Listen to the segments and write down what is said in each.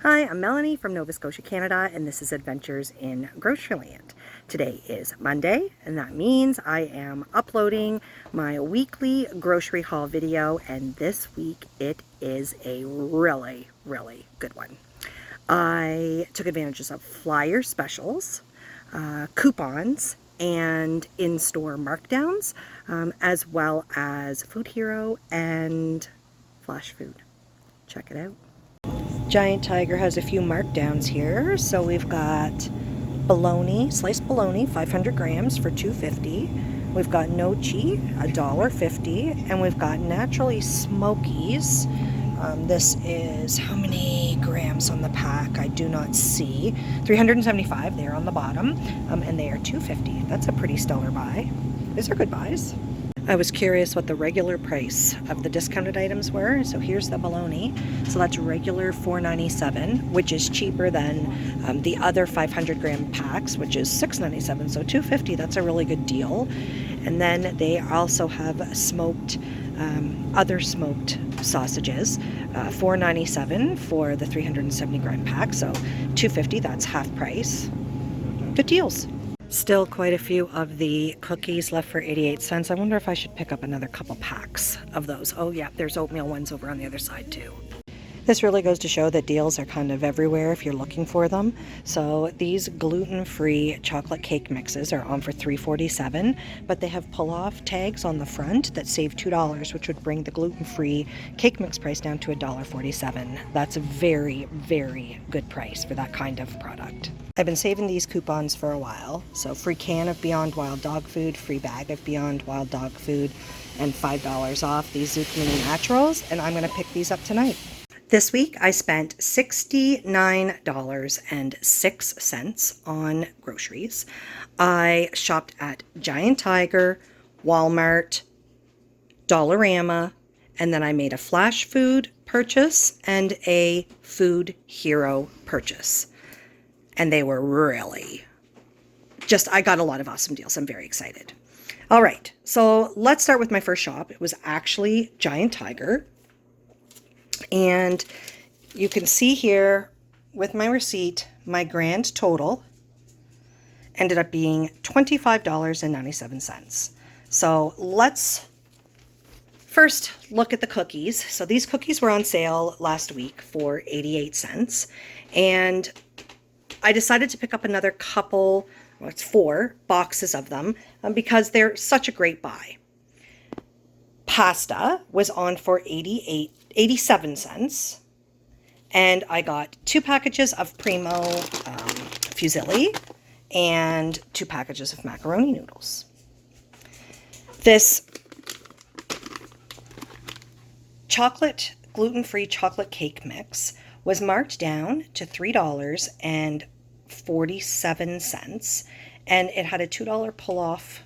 Hi, I'm Melanie from Nova Scotia, Canada, and this is Adventures in Groceryland. Today is Monday, and that means I am uploading my weekly grocery haul video, and this week it is a really, really good one. I took advantages of flyer specials, coupons, and in-store markdowns, as well as Food Hero and Flash Food. Check it out. Giant Tiger has a few markdowns here. So we've got bologna, sliced bologna, 500 grams for $2.50. We've got nochi, $1.50, and we've got naturally smokies. This is how many grams on the pack? I do not see. 375 there on the bottom, and they are $2.50. That's a pretty stellar buy. These are good buys. I was curious what the regular price of the discounted items were. So here's the bologna. So that's regular $4.97, which is cheaper than the other 500 gram packs, which is $6.97. So $2.50, that's a really good deal. And then they also have smoked, other smoked sausages, $4.97 for the 370 gram pack. So $2.50, that's half price. Good deals. Still quite a few of the cookies left for 88 cents. I wonder if I should pick up another couple packs of those. Oh yeah, there's oatmeal ones over on the other side too. This really goes to show that deals are kind of everywhere if you're looking for them. So these gluten-free chocolate cake mixes are on for $3.47, but they have pull-off tags on the front that save $2, which would bring the gluten-free cake mix price down to $1.47. That's a very, very good price for that kind of product. I've been saving these coupons for a while. So free can of Beyond Wild Dog Food, free bag of Beyond Wild Dog Food, and $5 off these zucchini naturals, and I'm going to pick these up tonight. This week I spent $69.06 on groceries. I shopped at Giant Tiger, Walmart, Dollarama, and then I made a Flash Food purchase and a Food Hero purchase. And they were really I got a lot of awesome deals. I'm very excited. All right, so let's start with my first shop. It was actually Giant Tiger. And you can see here with my receipt, my grand total ended up being $25.97. So let's first look at the cookies. So these cookies were on sale last week for 88 cents. And I decided to pick up another couple, well, it's 4 boxes of them because they're such a great buy. Pasta was on for 87 cents. And I got 2 packages of Primo fusilli and 2 packages of macaroni noodles. This gluten-free chocolate cake mix was marked down to $3.47, and it had a $2 peel-off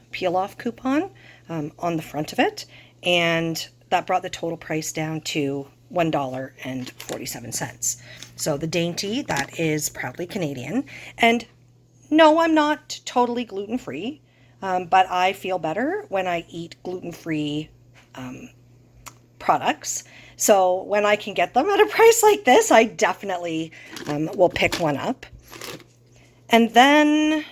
coupon on the front of it, and that brought the total price down to $1.47. So the dainty, that is proudly Canadian. And no, I'm not totally gluten-free, but I feel better when I eat gluten-free products. So when I can get them at a price like this, I definitely will pick one up. And then,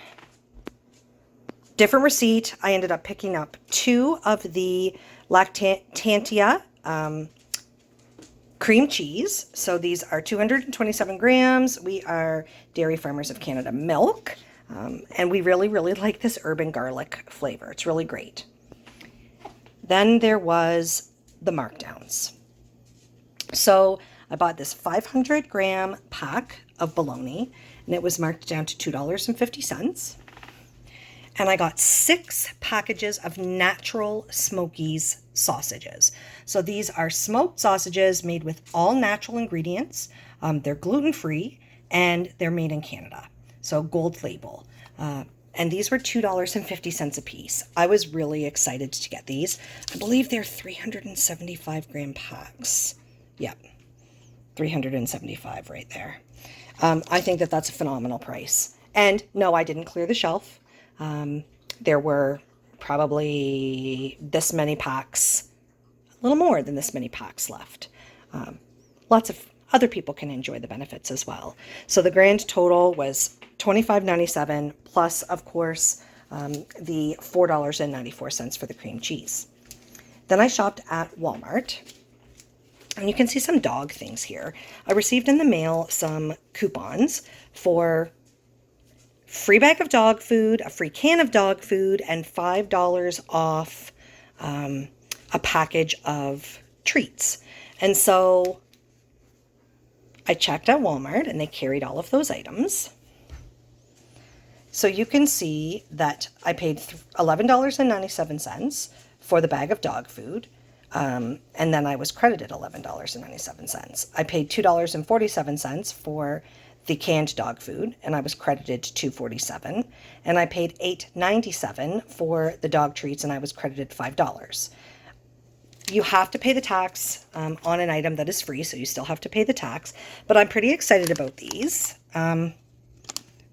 different receipt, I ended up picking up 2 of the Lactantia cream cheese. So these are 227 grams. We are Dairy Farmers of Canada milk. And we really, really like this urban garlic flavor. It's really great. Then there was the markdowns. So I bought this 500 gram pack of bologna, and it was marked down to $2.50. And I got 6 packages of natural smokies sausages. So these are smoked sausages made with all natural ingredients. They're gluten-free and they're made in Canada. So gold label. And these were $2.50 a piece. I was really excited to get these. I believe they're 375 gram packs. Yep, 375 right there. I think that that's a phenomenal price. And no, I didn't clear the shelf. There were probably this many packs, a little more than this many packs left. Lots of other people can enjoy the benefits as well. So the grand total was $25.97 plus, of course, the $4.94 for the cream cheese. Then I shopped at Walmart, and you can see some dog things here. I received in the mail some coupons for free bag of dog food, a free can of dog food, and $5 off a package of treats. And so I checked at Walmart and they carried all of those items. So you can see that I paid $11.97 for the bag of dog food. And then I was credited $11.97. I paid $2.47 for the canned dog food, and I was credited $2.47. And I paid $8.97 for the dog treats, and I was credited $5. You have to pay the tax on an item that is free, so you still have to pay the tax. But I'm pretty excited about these. It's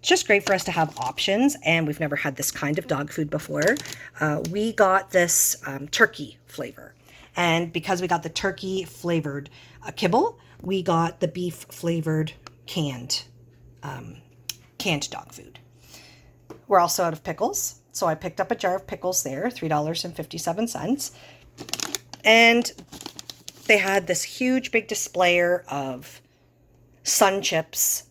just great for us to have options, and we've never had this kind of dog food before. We got this turkey flavor, and because we got the turkey flavored kibble, we got the beef flavored canned dog food. We're also out of pickles, so I picked up a jar of pickles there, $3.57, and they had this huge big displayer of Sun Chips,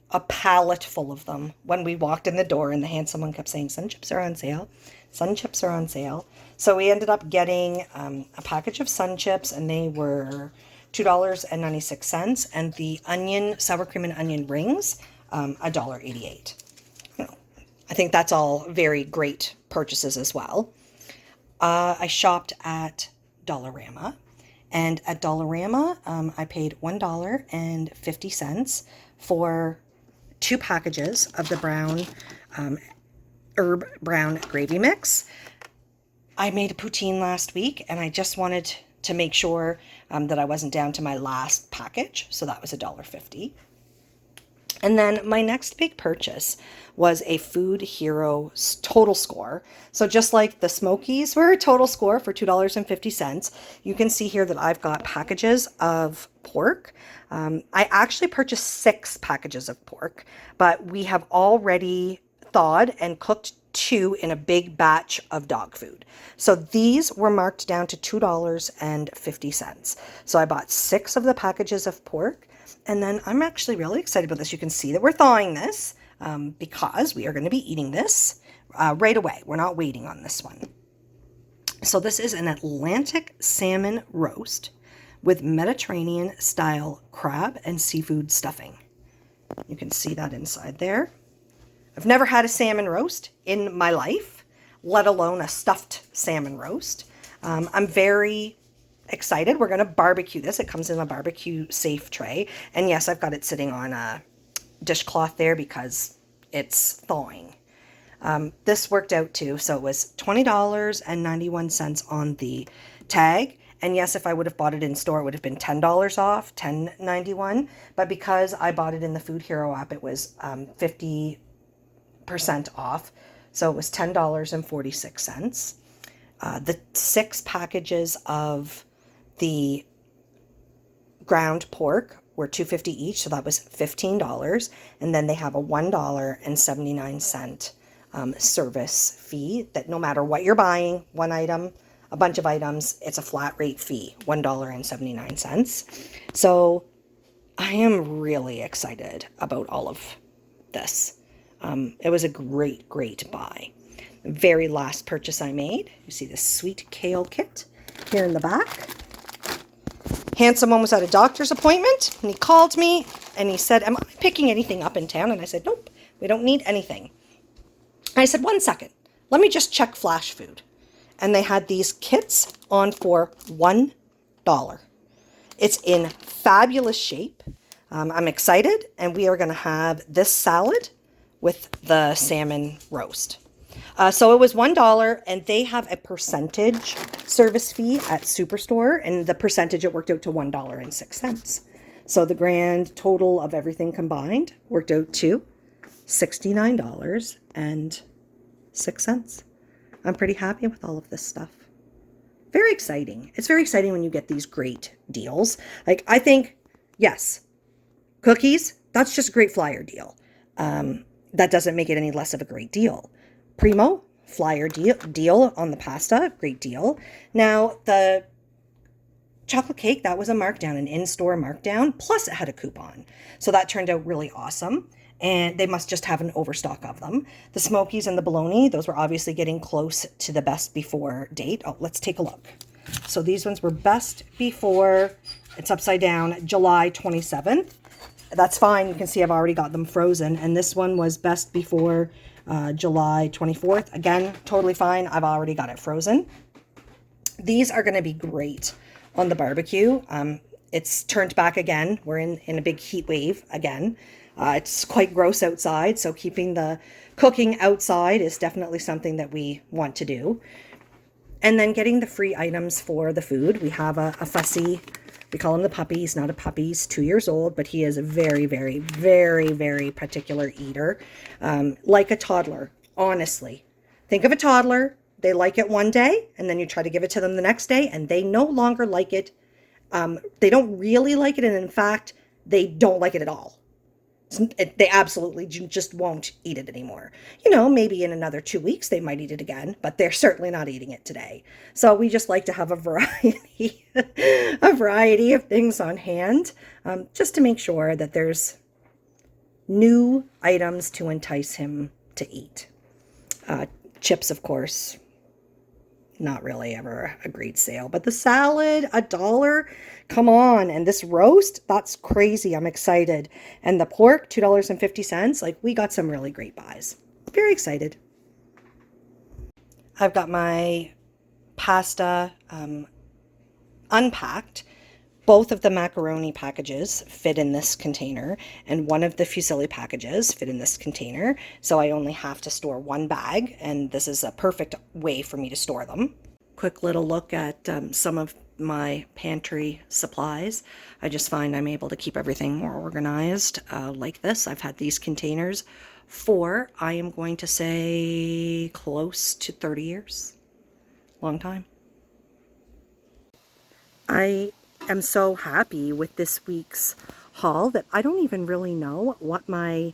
a pallet full of them. When we walked in the door, and the handsome one kept saying, Sun Chips are on sale. Sun Chips are on sale. So we ended up getting a package of Sun Chips, and they were $2.96, and the sour cream and onion rings, $1.88. I think that's all very great purchases as well. I shopped at Dollarama, and at Dollarama, I paid $1.50 for 2 packages of the herb brown gravy mix. I made a poutine last week, and I just wanted to make sure that I wasn't down to my last package, so that was $1.50. And then my next big purchase was a Food Hero total score. So just like the Smokies were a total score for $2.50, you can see here that I've got packages of pork. I actually purchased 6 packages of pork, but we have already thawed and cooked 2 in a big batch of dog food. So these were marked down to $2.50. So I bought 6 of the packages of pork. And then I'm actually really excited about this. You can see that we're thawing this because we are going to be eating this right away. We're not waiting on this one. So this is an Atlantic salmon roast with Mediterranean style crab and seafood stuffing. You can see that inside there. I've never had a salmon roast in my life, let alone a stuffed salmon roast. I'm very excited. We're going to barbecue this. It comes in a barbecue safe tray. And yes, I've got it sitting on a dishcloth there because it's thawing. This worked out too. So it was $20.91 on the tag. And yes, if I would have bought it in store, it would have been $10 off, $10.91. But because I bought it in the Food Hero app, it was 50% off. So it was $10.46. The 6 packages of the ground pork were $2.50 each, so that was $15. And then they have a $1.79 service fee that no matter what you're buying, one item, a bunch of items, it's a flat rate fee, $1.79. So I am really excited about all of this. It was a great, great buy. The very last purchase I made, you see this sweet kale kit here in the back. Handsome one was at a doctor's appointment, and he called me, and he said, am I picking anything up in town? And I said, nope, we don't need anything. I said, 1 second, let me just check Flash Food. And they had these kits on for $1. It's in fabulous shape. I'm excited, and we are going to have this salad with the salmon roast. So it was $1, and they have a percentage service fee at Superstore, and the percentage, it worked out to $1.06. So the grand total of everything combined worked out to $69.06. I'm pretty happy with all of this stuff. Very exciting. It's very exciting when you get these great deals. Like, I think, yes, Cookies, that's just a great flyer deal. That doesn't make it any less of a great deal. Primo, flyer deal on the pasta, great deal. Now, the chocolate cake, that was a markdown, an in-store markdown, plus it had a coupon. So that turned out really awesome. And they must just have an overstock of them. The Smokies and the bologna, those were obviously getting close to the best before date. Oh, let's take a look. So these ones were best before, it's upside down, July 27th. That's fine. You can see I've already got them frozen. And this one was best before July 24th. Again, totally fine. I've already got it frozen. These are going to be great on the barbecue. It's turned back again. We're in a big heat wave again. It's quite gross outside, so keeping the cooking outside is definitely something that we want to do. And then getting the free items for the food. We have a fussy, we call him the puppy. He's not a puppy, he's 2 years old, but he is a very, very, very, very particular eater. Like a toddler, honestly. Think of a toddler. They like it one day, and then you try to give it to them the next day, and they no longer like it. They don't really like it, and in fact, they don't like it at all. They absolutely just won't eat it anymore. You know, maybe in another 2 weeks they might eat it again, but they're certainly not eating it today. So we just like to have a variety, a variety of things on hand, just to make sure that there's new items to entice him to eat. Chips, of course, not really ever a great sale, but the salad, $1, come on. And this roast, that's crazy. I'm excited. And the pork, $2.50. Like, we got some really great buys. Very excited. I've got my pasta unpacked. Both of the macaroni packages fit in this container, and one of the fusilli packages fit in this container. So I only have to store one bag, and this is a perfect way for me to store them. Quick little look at some of my pantry supplies. I just find I'm able to keep everything more organized like this. I've had these containers for, I am going to say, close to 30 years. Long time. I am so happy with this week's haul that I don't even really know what my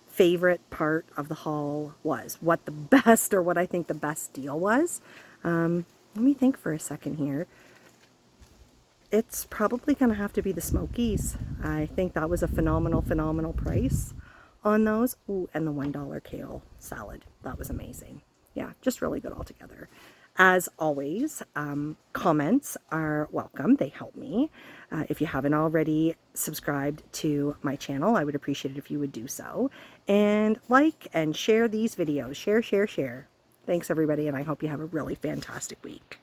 favorite part of the haul was, what the best or what I think the best deal was. Let me think for a second here. It's probably going to have to be the Smokies. I think that was a phenomenal price on those. Ooh, and the $1 kale salad. That was amazing. Yeah, just really good altogether. As always, comments are welcome. They help me. If you haven't already subscribed to my channel, I would appreciate it if you would do so. And like and share these videos. Share. Thanks, everybody, and I hope you have a really fantastic week.